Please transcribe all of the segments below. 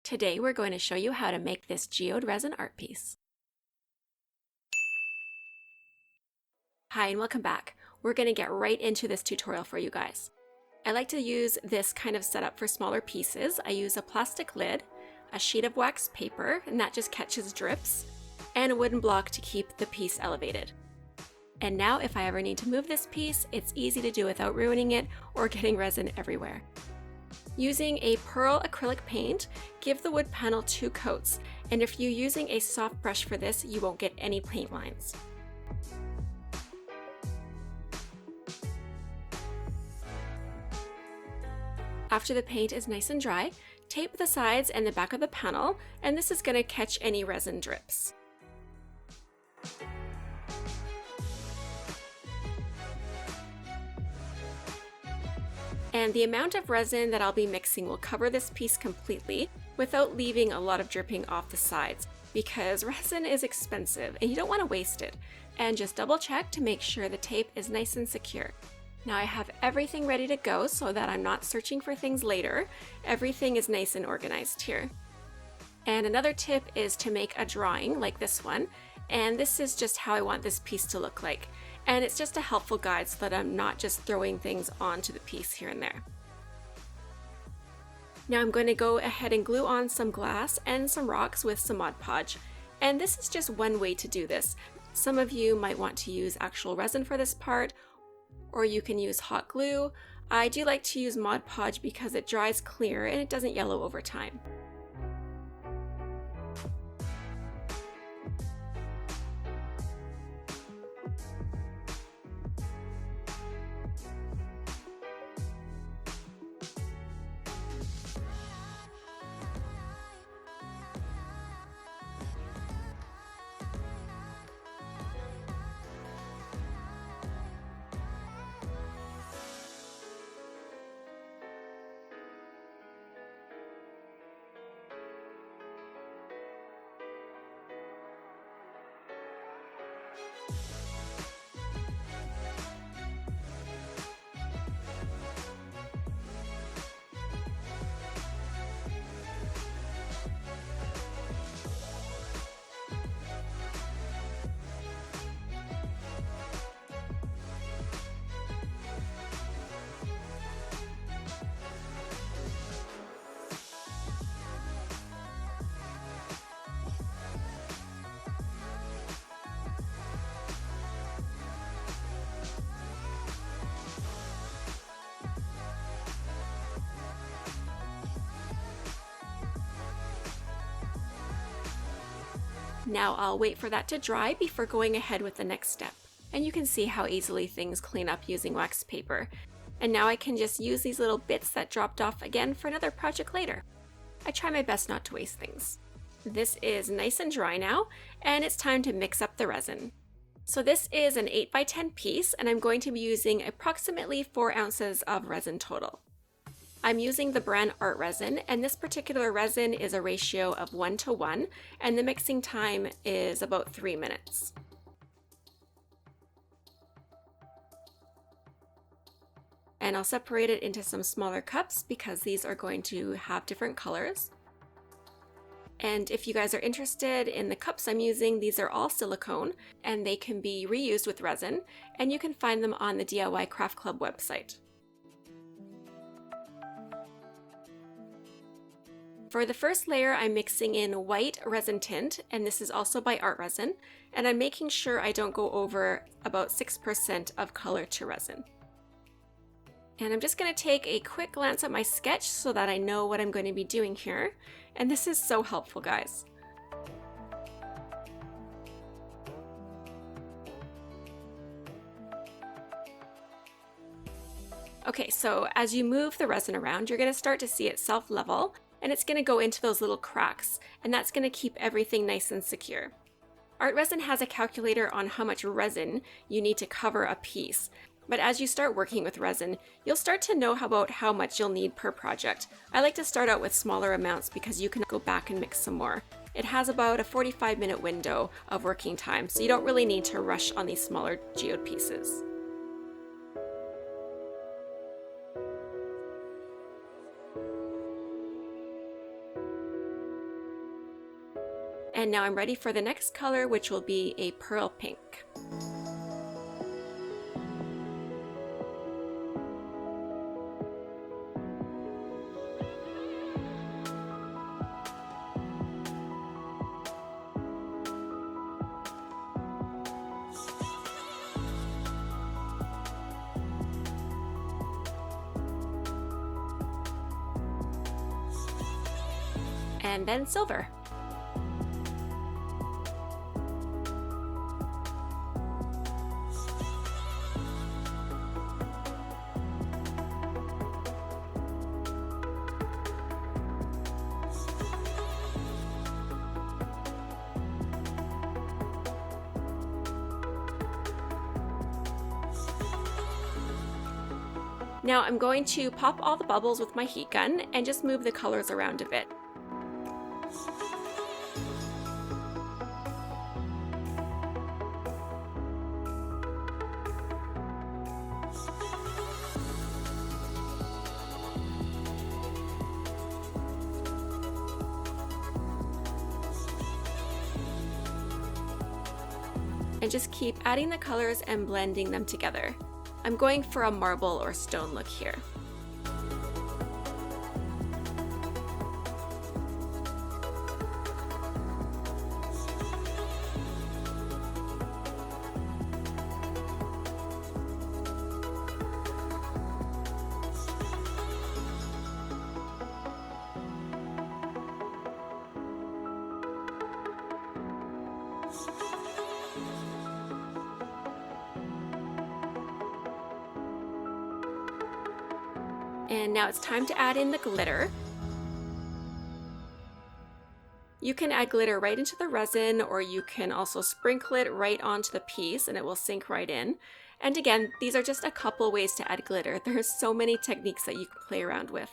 Today we're going to show you how to make this geode resin art piece. Hi and welcome back. We're going to get right into this tutorial for you guys. I like to use this kind of setup for smaller pieces. I use a plastic lid, a sheet of wax paper, and that just catches drips, and a wooden block to keep the piece elevated. And now if I ever need to move this piece, it's easy to do without ruining it or getting resin everywhere. Using a pearl acrylic paint, give the wood panel 2 coats, and if you're using a soft brush for this, you won't get any paint lines. After the paint is nice and dry, tape the sides and the back of the panel, and this is going to catch any resin drips. And the amount of resin that I'll be mixing will cover this piece completely without leaving a lot of dripping off the sides, because resin is expensive and you don't want to waste it. And just double check to make sure the tape is nice and secure. Now I have everything ready to go so that I'm not searching for things later. Everything is nice and organized here. And another tip is to make a drawing like this one, and this is just how I want this piece to look like. And it's just a helpful guide so that I'm not just throwing things onto the piece here and there. Now I'm going to go ahead and glue on some glass and some rocks with some Mod Podge. And this is just one way to do this. Some of you might want to use actual resin for this part, or you can use hot glue. I do like to use Mod Podge because it dries clear and it doesn't yellow over time. Now I'll wait for that to dry before going ahead with the next step. And you can see how easily things clean up using wax paper. And now I can just use these little bits that dropped off again for another project later. I try my best not to waste things. This is nice and dry now, and it's time to mix up the resin. So this is an 8x10 piece, and I'm going to be using approximately 4 ounces of resin total. I'm using the brand ArtResin, and this particular resin is a ratio of 1:1, and the mixing time is about 3 minutes. And I'll separate it into some smaller cups because these are going to have different colors. And if you guys are interested in the cups I'm using, these are all silicone, and they can be reused with resin, and you can find them on the DIY Craft Club website. For the first layer, I'm mixing in white resin tint, and this is also by ArtResin, and I'm making sure I don't go over about 6% of color to resin. And I'm just going to take a quick glance at my sketch so that I know what I'm going to be doing here, and this is so helpful, guys. Okay, so as you move the resin around, you're going to start to see it self-level, and it's going to go into those little cracks, and that's going to keep everything nice and secure. ArtResin has a calculator on how much resin you need to cover a piece, but as you start working with resin, you'll start to know about how much you'll need per project. I like to start out with smaller amounts because you can go back and mix some more. It has about a 45-minute window of working time, so you don't really need to rush on these smaller geode pieces. And now I'm ready for the next color, which will be a pearl pink. And then silver. Now I'm going to pop all the bubbles with my heat gun and just move the colors around a bit. And just keep adding the colors and blending them together. I'm going for a marble or stone look here. And now it's time to add in the glitter. You can add glitter right into the resin, or you can also sprinkle it right onto the piece and it will sink right in. And again, these are just a couple ways to add glitter. There's so many techniques that you can play around with.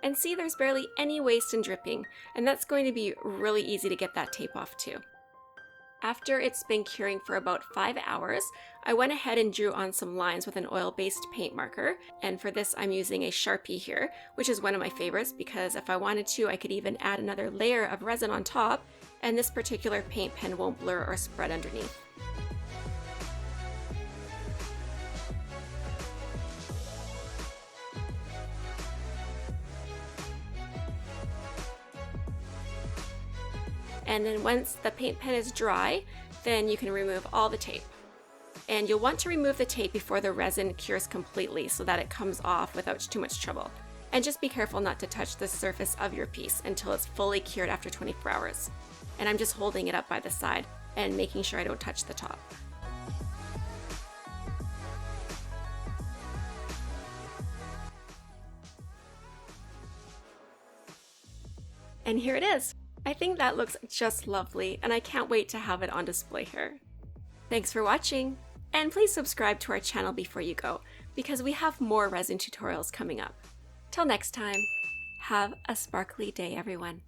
And see, there's barely any waste and dripping, and that's going to be really easy to get that tape off too. After it's been curing for about 5 hours, I went ahead and drew on some lines with an oil-based paint marker, and for this I'm using a Sharpie here, which is one of my favorites because if I wanted to, I could even add another layer of resin on top, and this particular paint pen won't blur or spread underneath. And then once the paint pen is dry, then you can remove all the tape. And you'll want to remove the tape before the resin cures completely so that it comes off without too much trouble. And just be careful not to touch the surface of your piece until it's fully cured after 24 hours. And I'm just holding it up by the side and making sure I don't touch the top. And here it is. I think that looks just lovely, and I can't wait to have it on display here. Thanks for watching, and please subscribe to our channel before you go, because we have more resin tutorials coming up. Till next time, have a sparkly day, everyone.